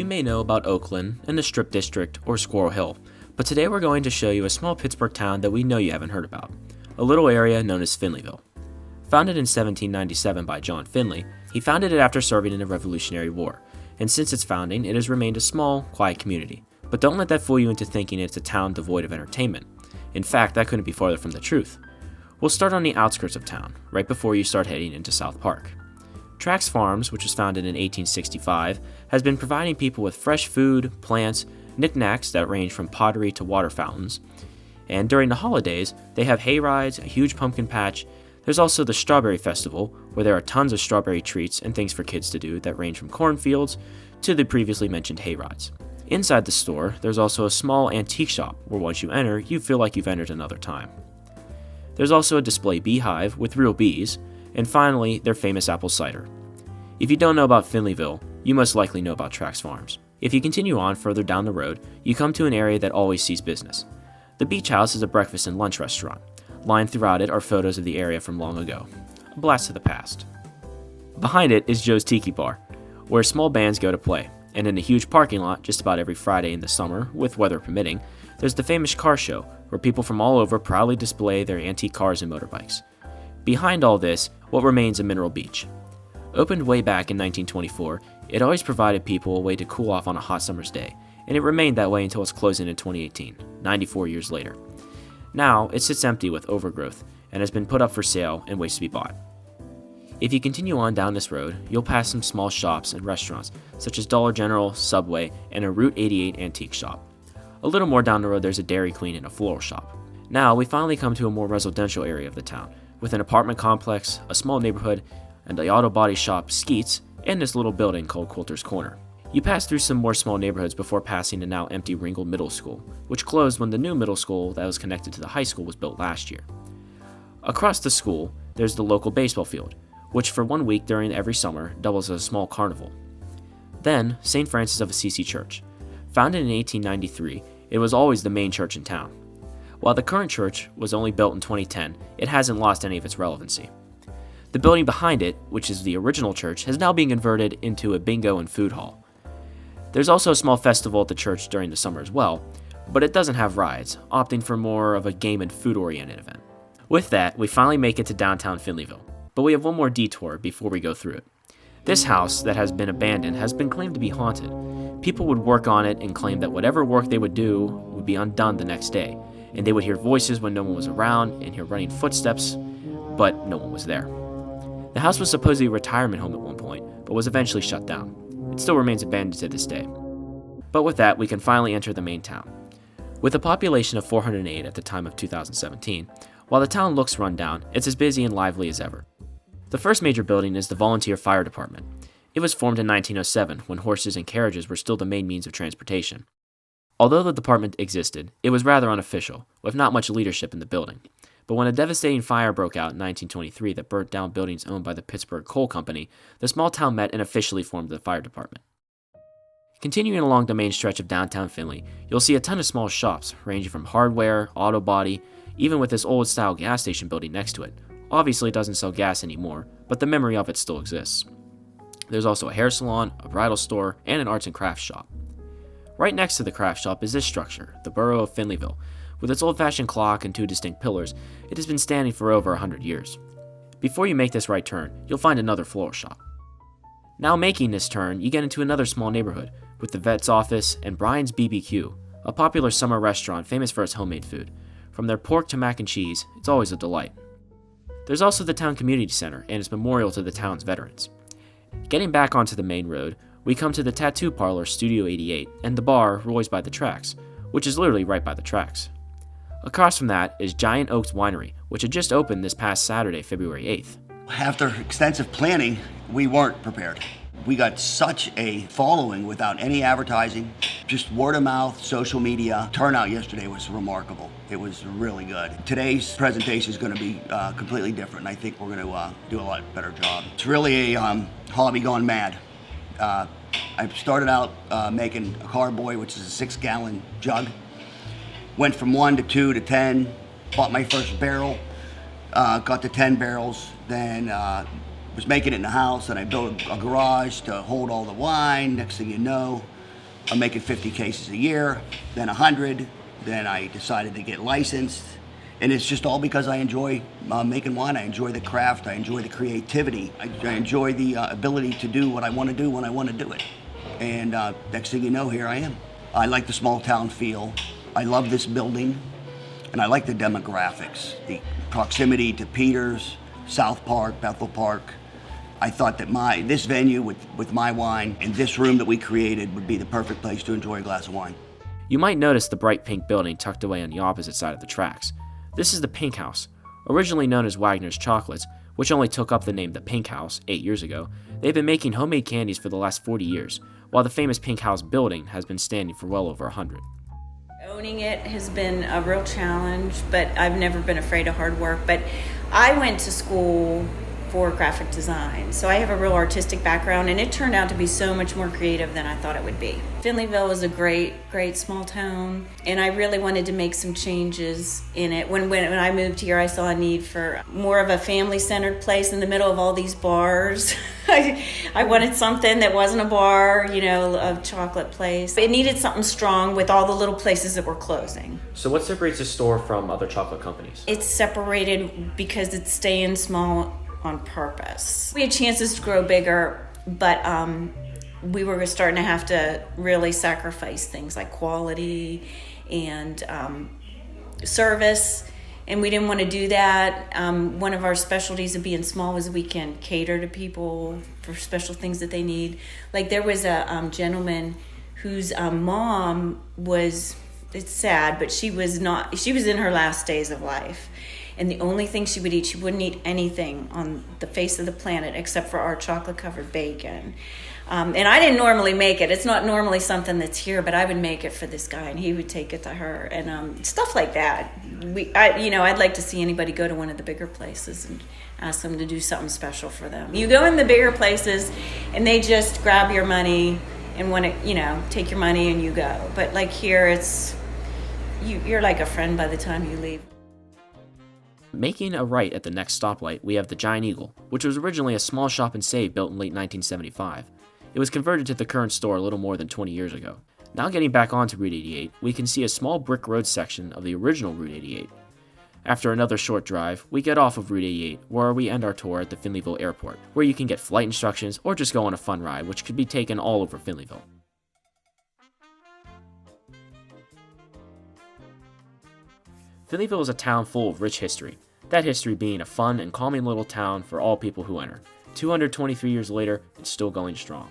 You may know about Oakland and the Strip District or Squirrel Hill, but today we're going to show you a small Pittsburgh town that we know you haven't heard about, a little area known as Finleyville. Founded in 1797 by John Finley, he founded it after serving in the Revolutionary War, and since its founding it has remained a small, quiet community. But don't let that fool you into thinking it's a town devoid of entertainment. In fact, that couldn't be farther from the truth. We'll start on the outskirts of town, right before you start heading into South Park. Trax Farms, which was founded in 1865, has been providing people with fresh food, plants, knickknacks that range from pottery to water fountains. And during the holidays, they have hay rides, a huge pumpkin patch. There's also the Strawberry Festival, where there are tons of strawberry treats and things for kids to do that range from cornfields to the previously mentioned hay rides. Inside the store, there's also a small antique shop where once you enter, you feel like you've entered another time. There's also a display beehive with real bees, and finally, their famous apple cider. If you don't know about Finleyville, you most likely know about Trax Farms. If you continue on further down the road, you come to an area that always sees business. The Beach House is a breakfast and lunch restaurant. Lined throughout it are photos of the area from long ago. A blast to the past. Behind it is Joe's Tiki Bar, where small bands go to play. And in a huge parking lot just about every Friday in the summer, with weather permitting, there's the famous car show, where people from all over proudly display their antique cars and motorbikes. Behind all this, what remains a mineral beach. Opened way back in 1924, it always provided people a way to cool off on a hot summer's day, and it remained that way until its closing in 2018, 94 years later. Now, it sits empty with overgrowth, and has been put up for sale and waits to be bought. If you continue on down this road, you'll pass some small shops and restaurants, such as Dollar General, Subway, and a Route 88 antique shop. A little more down the road there's a Dairy Queen and a floral shop. Now, we finally come to a more residential area of the town, with an apartment complex, a small neighborhood, and the auto body shop Skeets, and this little building called Quilter's Corner. You pass through some more small neighborhoods before passing the now empty Ringgold Middle School, which closed when the new middle school that was connected to the high school was built last year. Across the school, there's the local baseball field, which for 1 week during every summer doubles as a small carnival. Then, St. Francis of Assisi Church. Founded in 1893, it was always the main church in town. While the current church was only built in 2010, it hasn't lost any of its relevancy. The building behind it, which is the original church, has now been converted into a bingo and food hall. There's also a small festival at the church during the summer as well, but it doesn't have rides, opting for more of a game and food-oriented event. With that, we finally make it to downtown Finleyville, but we have one more detour before we go through it. This house that has been abandoned has been claimed to be haunted. People would work on it and claim that whatever work they would do would be undone the next day, and they would hear voices when no one was around and hear running footsteps, but no one was there. The house was supposedly a retirement home at one point, but was eventually shut down. It still remains abandoned to this day. But with that, we can finally enter the main town. With a population of 408 at the time of 2017, while the town looks run down, it's as busy and lively as ever. The first major building is the Volunteer Fire Department. It was formed in 1907 when horses and carriages were still the main means of transportation. Although the department existed, it was rather unofficial, with not much leadership in the building. But when a devastating fire broke out in 1923 that burnt down buildings owned by the Pittsburgh Coal Company, the small town met and officially formed the fire department. Continuing along the main stretch of downtown Finley, you'll see a ton of small shops, ranging from hardware, auto body, even with this old-style gas station building next to it. Obviously it doesn't sell gas anymore, but the memory of it still exists. There's also a hair salon, a bridal store, and an arts and crafts shop. Right next to the craft shop is this structure, the Borough of Finleyville. With its old-fashioned clock and two distinct pillars, it has been standing for over 100 years. Before you make this right turn, you'll find another floral shop. Now making this turn, you get into another small neighborhood, with the vet's office and Brian's BBQ, a popular summer restaurant famous for its homemade food. From their pork to mac and cheese, it's always a delight. There's also the town community center and its memorial to the town's veterans. Getting back onto the main road, we come to the tattoo parlor Studio 88 and the bar Roy's by the Tracks, which is literally right by the tracks. Across from that is Giant Oaks Winery, which had just opened this past Saturday, February 8th. After extensive planning, we weren't prepared. We got such a following without any advertising, just word of mouth, social media. Turnout yesterday was remarkable. It was really good. Today's presentation is going to be completely different, and I think we're going to do a lot better job. It's really a hobby gone mad. I started out making a carboy, which is a 6-gallon jug. Went from 1 to 2 to 10, bought my first barrel, got to 10 barrels, then was making it in the house, and I built a garage to hold all the wine. Next thing you know, I'm making 50 cases a year, then 100, then I decided to get licensed. And it's just all because I enjoy making wine. I enjoy the craft. I enjoy the creativity. I enjoy the ability to do what I want to do when I want to do it. And next thing you know, here I am. I like the small town feel. I love this building. And I like the demographics, the proximity to Peters, South Park, Bethel Park. I thought that this venue with my wine and this room that we created would be the perfect place to enjoy a glass of wine. You might notice the bright pink building tucked away on the opposite side of the tracks. This is the Pink House. Originally known as Wagner's Chocolates, which only took up the name the Pink House 8 years ago, they've been making homemade candies for the last 40 years, while the famous Pink House building has been standing for well over 100. Owning it has been a real challenge, but I've never been afraid of hard work. But I went to school for graphic design, so I have a real artistic background, and it turned out to be so much more creative than I thought it would be. Finleyville is a great small town, and I really wanted to make some changes in it. When I moved here, I saw a need for more of a family-centered place in the middle of all these bars. I wanted something that wasn't a bar, a chocolate place. It needed something strong with all the little places that were closing. So what separates the store from other chocolate companies? It's separated because it's staying small on purpose. We had chances to grow bigger, but we were starting to have to really sacrifice things like quality and service, and we didn't want to do that. One of our specialties of being small was we can cater to people for special things that they need. Like there was a gentleman whose mom was, it's sad, but she was in her last days of life. And the only thing she would eat, she wouldn't eat anything on the face of the planet except for our chocolate-covered bacon. And I didn't normally make it. It's not normally something that's here, but I would make it for this guy, and he would take it to her, and stuff like that. I'd like to see anybody go to one of the bigger places and ask them to do something special for them. You go in the bigger places, and they just grab your money and want to, take your money and you go. But like here, you're like a friend by the time you leave. Making a right at the next stoplight, we have the Giant Eagle, which was originally a small shop and save built in late 1975. It was converted to the current store a little more than 20 years ago. Now getting back onto Route 88, we can see a small brick road section of the original Route 88. After another short drive, we get off of Route 88, where we end our tour at the Finleyville Airport, where you can get flight instructions or just go on a fun ride, which could be taken all over Finleyville. Finleyville is a town full of rich history, that history being a fun and calming little town for all people who enter. 223 years later, it's still going strong.